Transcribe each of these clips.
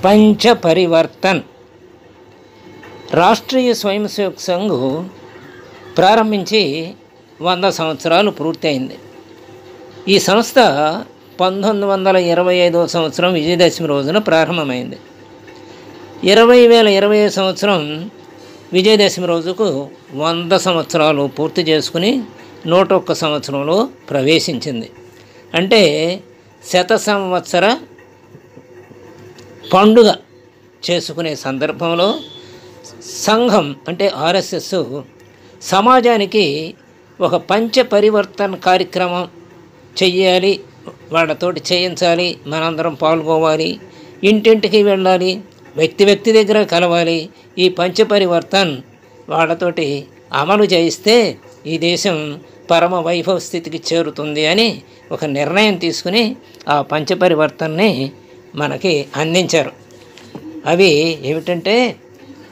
పంచ పరివర్తన్ రాష్ట్రీయ స్వయం సేవక్ సంఘ్ ప్రారంభించి 100 సంవత్సరాలు పూర్తయింది. ఈ సంస్థ 1925వ సంవత్సరం విజయదశమి రోజున ప్రారంభమైంది. 2020 సంవత్సరం విజయదశమి రోజుకు 100 సంవత్సరాలు పూర్తి చేసుకుని 101 సంవత్సరంలో ప్రవేశించింది. అంటే శత సంవత్సర పండుగ చేసుకునే సందర్భంలో సంఘం అంటే ఆర్ఎస్ఎస్ సమాజానికి ఒక పంచ పరివర్తన కార్యక్రమం చెయ్యాలి, వాళ్ళతోటి చేయించాలి, మనందరం పాల్గొవాలి, ఇంటింటికి వెళ్ళాలి, వ్యక్తి దగ్గర కలవాలి, ఈ పంచ పరివర్తన్ వాళ్ళతోటి అమలు చేయిస్తే ఈ దేశం పరమ వైభవ స్థితికి చేరుతుంది అని ఒక నిర్ణయం తీసుకుని ఆ పంచ పరివర్తనని మనకి అందించారు. అవి ఏమిటంటే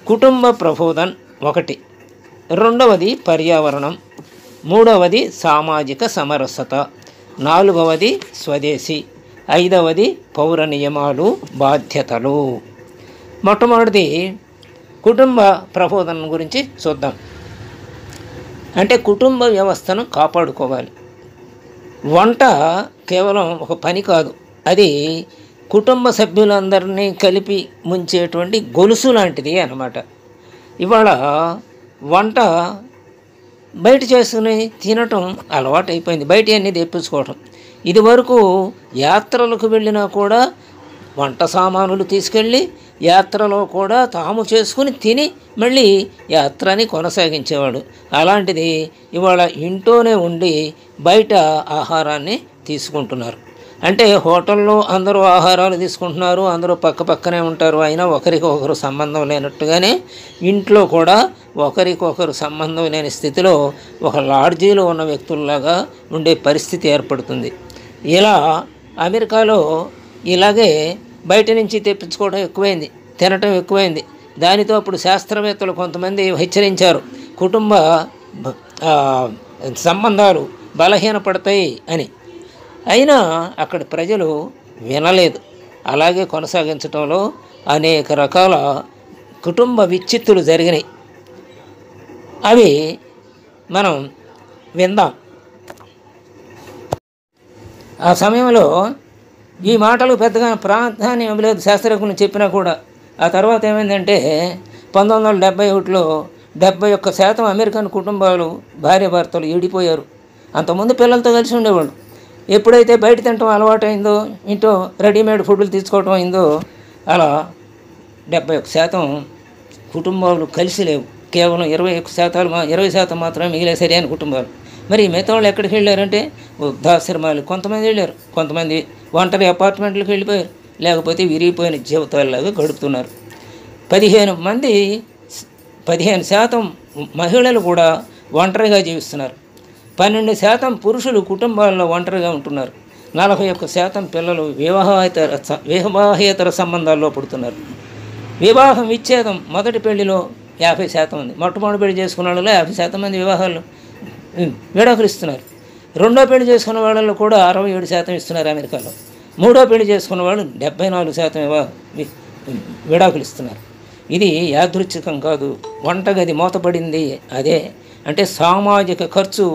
కుటుంబ ప్రబోధన్ ఒకటి, రెండవది పర్యావరణం, మూడవది సామాజిక సమరసత, నాలుగవది స్వదేశీ, ఐదవది పౌర నియమాలు బాధ్యతలు. మొట్టమొదటిది కుటుంబ ప్రబోధన గురించి చూద్దాం. అంటే కుటుంబ వ్యవస్థను కాపాడుకోవాలి. వంట కేవలం ఒక పని కాదు, అది కుటుంబ సభ్యులందరినీ కలిపి ముంచేటువంటి గొలుసు లాంటిది అన్నమాట. ఇవాళ వంట బయట చేసుకుని తినటం అలవాటు అయిపోయింది, బయట అన్నీ తెప్పించుకోవటం. ఇది వరకు యాత్రలకు వెళ్ళినా కూడా వంట సామానులు తీసుకెళ్ళి యాత్రలో కూడా తాము చేసుకుని తిని మళ్ళీ యాత్రని కొనసాగించేవాడు. అలాంటిది ఇవాళ ఇంట్లోనే ఉండి బయట ఆహారాన్ని తీసుకుంటున్నారు. అంటే హోటల్లో అందరూ ఆహారాలు తీసుకుంటున్నారు, అందరూ పక్కనే ఉంటారు, అయినా ఒకరికి ఒకరు సంబంధం లేనట్టుగానే ఇంట్లో కూడా ఒకరికొకరు సంబంధం లేని స్థితిలో ఒక లాడ్జీలో ఉన్న వ్యక్తుల్లాగా ఉండే పరిస్థితి ఏర్పడుతుంది. ఇలా అమెరికాలో ఇలాగే బయట నుంచి తెప్పించుకోవడం ఎక్కువైంది, తినటం ఎక్కువైంది. దానితో అప్పుడు శాస్త్రవేత్తలు కొంతమంది హెచ్చరించారు, కుటుంబ సంబంధాలు బలహీనపడతాయి అని. అయినా అక్కడ ప్రజలు వినలేదు. అలాగే కొనసాగించడంలో అనేక రకాల కుటుంబ విచ్ఛిత్తులు జరిగినాయి. అవి మనం విందాం. ఆ సమయంలో ఈ మాటలు పెద్దగా ప్రాధాన్యం లేదు శాస్త్రజ్ఞులు చెప్పినా కూడా. ఆ తర్వాత ఏమైందంటే 1971లో 71% అమెరికన్ కుటుంబాలు భార్యాభర్తలు ఈడిపోయారు. అంతకుముందు పిల్లలతో కలిసి ఉండేవాళ్ళు. ఎప్పుడైతే బయట తినటం అలవాటు అయిందో, ఇంట్లో రెడీమేడ్ ఫుడ్లు తీసుకోవటం అయిందో, అలా 71% కుటుంబాలు కలిసి లేవు. కేవలం 20% మాత్రమే మిగిలే సరైన కుటుంబాలు. మరి మిగతా వాళ్ళు ఎక్కడికి వెళ్ళారంటే వృద్ధాశ్రమాలు కొంతమంది వెళ్ళారు, కొంతమంది ఒంటరి అపార్ట్మెంట్లకు వెళ్ళిపోయారు, లేకపోతే విరిగిపోయిన జీవితాల్లాగా గడుపుతున్నారు. 15% మహిళలు కూడా ఒంటరిగా జీవిస్తున్నారు. 12% పురుషులు కుటుంబాల్లో ఒంటరిగా ఉంటున్నారు. 41% పిల్లలు వివాహేతర సంబంధాల్లో పుడుతున్నారు. వివాహం విచ్ఛేదం మొదటి పెళ్లిలో 50% ఉంది. మొట్టమొదటి పెళ్లి చేసుకున్న వాళ్ళలో 50% మంది వివాహాలు విడాకులు ఇస్తున్నారు. రెండో పెళ్లి చేసుకున్న వాళ్ళలో కూడా 67% ఇస్తున్నారు అమెరికాలో. మూడో పెళ్లి చేసుకున్న వాళ్ళు 74% విడాకులు ఇస్తున్నారు. ఇది యాదృచ్ఛికం కాదు, వంటగది మూతపడింది. అదే అంటే సామాజిక ఖర్చు.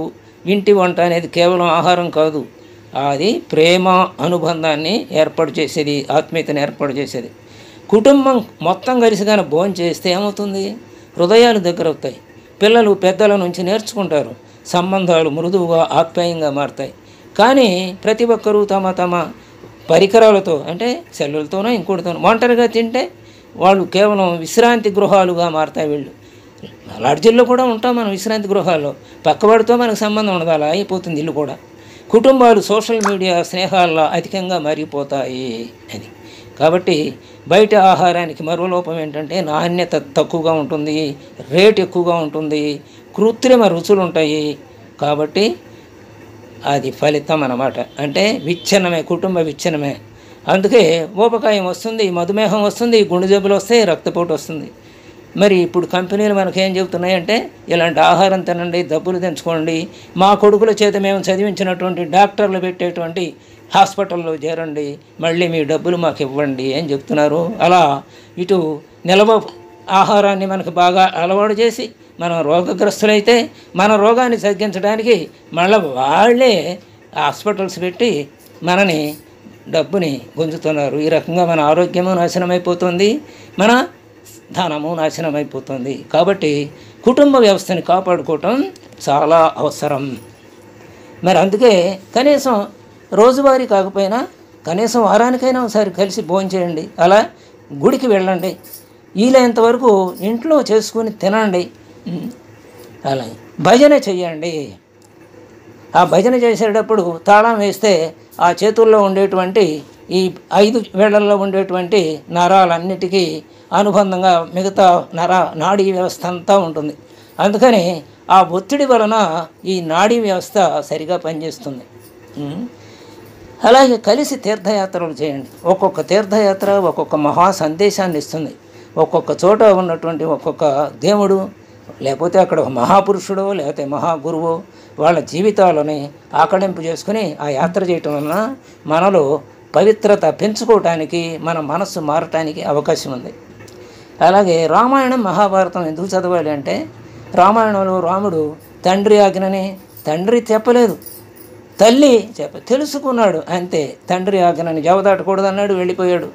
ఇంటి వంట అనేది కేవలం ఆహారం కాదు, అది ప్రేమ అనుబంధాన్ని ఏర్పాటు చేసేది, ఆత్మీయతను ఏర్పాటు చేసేది. కుటుంబం మొత్తం కలిసిగానే భోజనం చేస్తే ఏమవుతుంది? హృదయాలు దగ్గరవుతాయి. పిల్లలు పెద్దల నుంచి నేర్చుకుంటారు, సంబంధాలు మృదువుగా ఆప్యాయంగా మారుతాయి. కానీ ప్రతి ఒక్కరూ తమ పరికరాలతో, అంటే సెల్లులతోనో ఇంకోటితోనో ఒంటరిగా తింటే వాళ్ళు కేవలం విశ్రాంతి గృహాలుగా మారుతాయి. వీళ్ళు లాడ్జీల్లో కూడా ఉంటాం మనం, విశ్రాంతి గృహాల్లో పక్కవాడితో మనకు సంబంధం ఉండదు, అలా అయిపోతుంది ఇల్లు కూడా. కుటుంబాలు సోషల్ మీడియా స్నేహాల్లో అధికంగా మారిపోతాయి అని. కాబట్టి బయట ఆహారానికి మరో లోపం ఏంటంటే నాణ్యత తక్కువగా ఉంటుంది, రేట్ ఎక్కువగా ఉంటుంది, కృత్రిమ రుచులు ఉంటాయి. కాబట్టి అది ఫలితం అన్నమాట. అంటే విచ్ఛిన్నమే, కుటుంబ విచ్ఛిన్నమే. అందుకే ఊబకాయం వస్తుంది, మధుమేహం వస్తుంది, గుండె జబ్బులు వస్తాయి, రక్తపోటు వస్తుంది. మరి ఇప్పుడు కంపెనీలు మనకేం చెబుతున్నాయంటే ఇలాంటి ఆహారం తినండి, డబ్బులు తెంచుకోండి. మా కొడుకుల చేత మేము చదివించినటువంటి డాక్టర్లు పెట్టేటువంటి హాస్పిటల్లో చేరండి, మళ్ళీ మీ డబ్బులు మాకు ఇవ్వండి అని చెప్తున్నారు. అలా ఇటు నిల్వ ఆహారాన్ని మనకు బాగా అలవాటు చేసి మనం రోగగ్రస్తులైతే మన రోగాన్ని తగ్గించడానికి మళ్ళీ వాళ్ళే హాస్పిటల్స్ పెట్టి మనని డబ్బుని గుంజుతున్నారు. ఈ రకంగా మన ఆరోగ్యము నాశనమైపోతుంది, మన ధనము నాశనమైపోతుంది. కాబట్టి కుటుంబ వ్యవస్థని కాపాడుకోవటం చాలా అవసరం. మరి అందుకే కనీసం రోజువారీ కాకపోయినా కనీసం వారానికైనా ఒకసారి కలిసి భోంచేయండి, అలా గుడికి వెళ్ళండి, వీలైనంతవరకు ఇంట్లో చేసుకుని తినండి, అలా భజన చెయ్యండి. ఆ భజన చేసేటప్పుడు తాళం వేస్తే ఆ చేతుల్లో ఉండేటువంటి ఈ 5 వేళల్లో ఉండేటువంటి నరాలన్నిటికీ అనుబంధంగా మిగతా నాడీ వ్యవస్థ అంతా ఉంటుంది. అందుకని ఆ ఒత్తిడి వలన ఈ నాడీ వ్యవస్థ సరిగా పనిచేస్తుంది. అలాగే కలిసి తీర్థయాత్రలు చేయండి. ఒక్కొక్క తీర్థయాత్ర ఒక్కొక్క మహా సందేశాన్ని ఇస్తుంది. ఒక్కొక్క చోట ఉన్నటువంటి ఒక్కొక్క దేవుడు, లేకపోతే అక్కడ ఒక మహాపురుషుడు, లేకపోతే మహాగురువు వాళ్ళ జీవితాలని ఆకళింపు చేసుకుని ఆ యాత్ర చేయటం వలన మనలో పవిత్రత పెంచుకోవటానికి, మన మనస్సు మారటానికి అవకాశం ఉంది. అలాగే రామాయణం మహాభారతం ఎందుకు చదవాలి అంటే, రామాయణంలో రాముడు తండ్రి ఆజ్ఞని తండ్రి చెప్పలేదు, తల్లి తెలుసుకున్నాడు అంతే. తండ్రి ఆజ్ఞని జవదాటకూడదన్నాడు, వెళ్ళిపోయాడు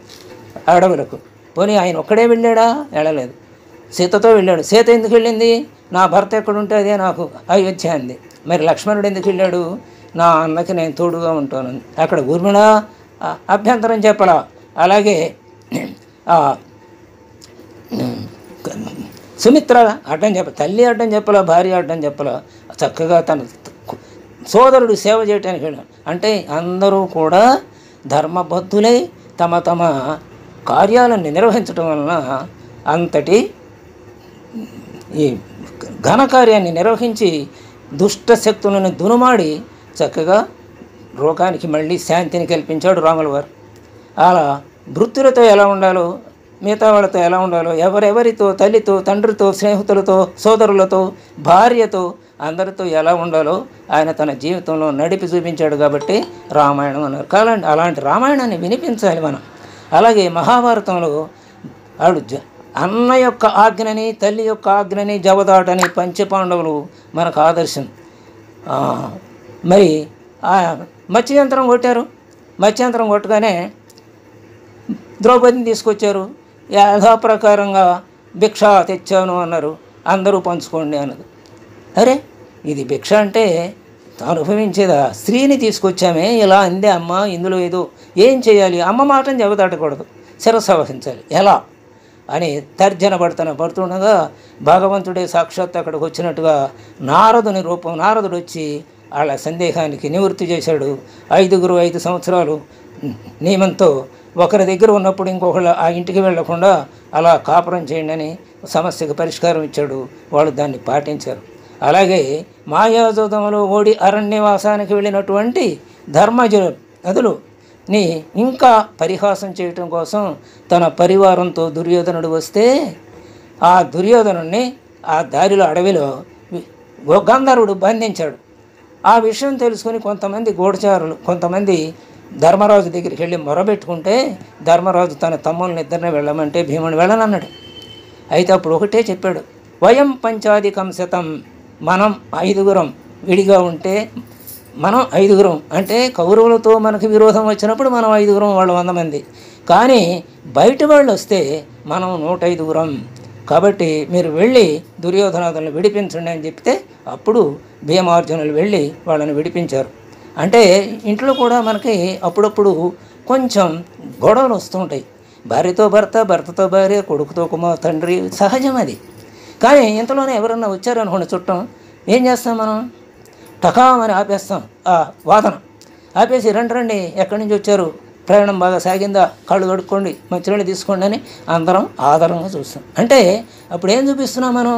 అడవులకు. పోనీ ఆయన ఒక్కడే వెళ్ళాడా? వెళ్ళలేదు, సీతతో వెళ్ళాడు. సీత ఎందుకు వెళ్ళింది? నా భర్త ఎక్కడుంటే అదే నాకు అయోధ్య అంది. మరి లక్ష్మణుడు ఎందుకు వెళ్ళాడు? నా అన్నకి నేను తోడుగా ఉంటాను. అక్కడ ఊర్మిళ అభ్యంతరం చెప్పలా. అలాగే సుమిత్ర అడ్డం తల్లి అడ్డం చెప్పలా, భార్య అడ్డం చెప్పలా. చక్కగా తన సోదరుడు సేవ చేయటానికి వెళ్ళాడు. అంటే అందరూ కూడా ధర్మబద్ధులై తమ తమ కార్యాలను నిర్వహించడం వలన అంతటి ఈ ఘనకార్యాన్ని నిర్వహించి దుష్ట శక్తులను దునుమాడి చక్కగా లోకానికి మళ్ళీ శాంతిని కల్పించాడు రాముల వారు. అలా వృత్తులతో ఎలా ఉండాలో, మిగతా వాళ్ళతో ఎలా ఉండాలో, ఎవరెవరితో, తల్లితో, తండ్రితో, స్నేహితులతో, సోదరులతో, భార్యతో, అందరితో ఎలా ఉండాలో ఆయన తన జీవితంలో నడిపి చూపించాడు. కాబట్టి రామాయణం అన్నారు. కాలండి అలాంటి రామాయణాన్ని వినిపించాలి మనం. అలాగే మహాభారతంలో ఆడు అన్న యొక్క ఆజ్ఞని, తల్లి యొక్క ఆజ్ఞని జవదాటని పంచపాండవులు మనకు ఆదర్శం. మరి మత్స్యంతరం కొట్టారు. మత్స్యంతరం కొట్టగానే ద్రౌపదిని తీసుకొచ్చారు. యథాప్రకారంగా భిక్ష తెచ్చాను అన్నారు. అందరూ పంచుకోండి అన్నది. అరే ఇది భిక్ష అంటే అనుభవించేదా? స్త్రీని తీసుకొచ్చామే, ఇలా అందే అమ్మ, ఇందులో ఏదో ఏం చేయాలి? అమ్మ మాటని జవదాటకూడదు, శిరస్సు వహించాలి, ఎలా అని తర్జన పడుతుండగా భగవంతుడే సాక్షాత్ అక్కడికి వచ్చినట్టుగా నారదుడు వచ్చి వాళ్ళ సందేహానికి నివృత్తి చేశాడు. 5 సంవత్సరాలు నియమంతో ఒకరి దగ్గర ఉన్నప్పుడు ఇంకొకళ్ళు ఆ ఇంటికి వెళ్లకుండా అలా కాపురం చేయండి అని సమస్యకు పరిష్కారం ఇచ్చాడు. వాళ్ళు దాన్ని పాటించారు. అలాగే మాయాజోతంలో ఓడి అరణ్యవాసానికి వెళ్ళినటువంటి ధర్మజుని ఇంకా పరిహాసం చేయటం కోసం తన పరివారంతో దుర్యోధనుడు వస్తే ఆ దుర్యోధనుడిని ఆ దారిలో అడవిలో గంధర్వుడు బంధించాడు. ఆ విషయం తెలుసుకుని కొంతమంది గూఢచారులు, కొంతమంది ధర్మరాజు దగ్గరికి వెళ్ళి మొరబెట్టుకుంటే ధర్మరాజు తన తమ్ముళ్ళని ఇద్దరిని వెళ్ళమంటే భీముని వెళ్ళనన్నాడు. అయితే అప్పుడు ఒకటే చెప్పాడు, వయం పంచాధికం శతం, మనం 5 విడిగా ఉంటే మనం 5 అంటే కౌరవులతో మనకు విరోధం వచ్చినప్పుడు మనం 5 వాళ్ళు 100 మంది, కానీ బయట వాళ్ళు వస్తే మనం 105. కాబట్టి మీరు వెళ్ళి దుర్యోధనాదులను విడిపించండి అని చెప్తే అప్పుడు భీమార్జునులు వెళ్ళి వాళ్ళని విడిపించారు. అంటే ఇంట్లో కూడా మనకి అప్పుడప్పుడు కొంచెం గొడవలు వస్తూ ఉంటాయి. భార్యతో భర్త, భర్తతో భార్య, కొడుకుతో తండ్రి, సహజం అది. కానీ ఇంతలోనే ఎవరన్నా వచ్చారనుకోండి చుట్టం, ఏం చేస్తాం మనం? టకామని ఆపేస్తాం ఆ వాదన. ఆపేసి రండి ఎక్కడి నుంచి వచ్చారు, ప్రయాణం బాగా సాగిందా, కళ్ళు కడుక్కోండి, మంచినీళ్ళు తీసుకోండి అని అందరం ఆధారంగా చూస్తాం. అంటే అప్పుడు ఏం చూపిస్తున్నాం మనం?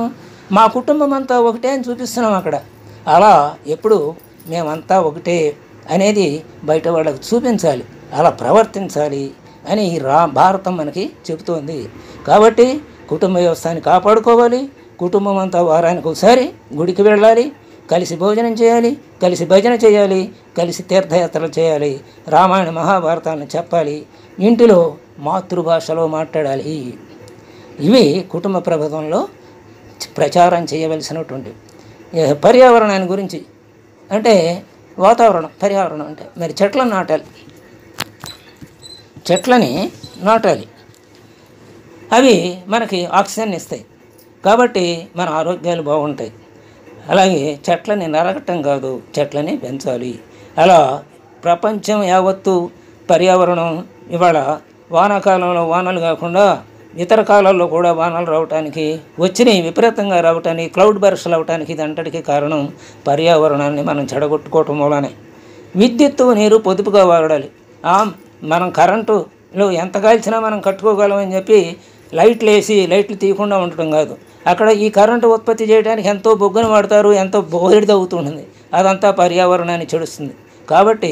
మా కుటుంబం అంతా ఒకటే అని చూపిస్తున్నాం అక్కడ. అలా ఎప్పుడు మేమంతా ఒకటే అనేది బయట వాళ్ళకు చూపించాలి, అలా ప్రవర్తించాలి అని భారతం మనకి చెబుతోంది. కాబట్టి కుటుంబ వ్యవస్థని కాపాడుకోవాలి. కుటుంబం అంతా వారానికి ఒకసారి గుడికి వెళ్ళాలి. కలిసి భోజనం చేయాలి, కలిసి భజన చేయాలి, కలిసి తీర్థయాత్రలు చేయాలి, రామాయణ మహాభారతాలను చెప్పాలి, ఇంటిలో మాతృభాషలో మాట్లాడాలి. ఇవి కుటుంబ ప్రభుత్వంలో ప్రచారం చేయవలసినటువంటి. పర్యావరణాన్ని గురించి అంటే పర్యావరణం అంటే మరి చెట్లను నాటాలి, చెట్లని నాటాలి. అవి మనకి ఆక్సిజన్ ఇస్తాయి కాబట్టి మన ఆరోగ్యాలు బాగుంటాయి. అలాగే చెట్లని నరకటం కాదు, చెట్లని పెంచాలి. అలా ప్రపంచం యావత్తు పర్యావరణం ఇవాళ వానాకాలంలో వానలు కాకుండా ఇతర కాలాల్లో కూడా వానలు రావటానికి, వచ్చినాయి విపరీతంగా రావటానికి, క్లౌడ్ బర్స్ట్లు అవటానికి ఇది అంతటికీ కారణం పర్యావరణాన్ని మనం చెడగొట్టుకోవటం వల్లనే. విద్యుత్తు నీరు పొదుపుగా వాడాలి. మనం కరెంటులో ఎంత కాల్చినా మనం కట్టుకోగలమని చెప్పి లైట్లు వేసి లైట్లు తీయకుండా ఉండటం కాదు. అక్కడ ఈ కరెంటు ఉత్పత్తి చేయడానికి ఎంతో బొగ్గును వాడతారు, ఎంతో బోడిద అవుతుంది. అదంతా పర్యావరణాన్ని చెడుస్తుంది. కాబట్టి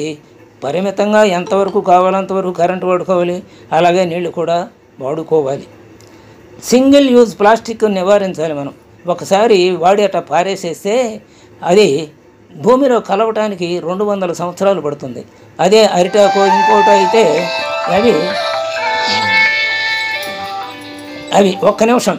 పరిమితంగా ఎంతవరకు కావాలంతవరకు కరెంటు వాడుకోవాలి, అలాగే నీళ్లు కూడా వాడుకోవాలి. సింగిల్ యూజ్ ప్లాస్టిక్ నివారించాలి. మనం ఒకసారి వాడి అట్లా పారేసేస్తే అది భూమిలో కలవటానికి 200 సంవత్సరాలు పడుతుంది. అదే అరిటాకో ఇంకోటో అయితే అవి ఒక్క నిమిషం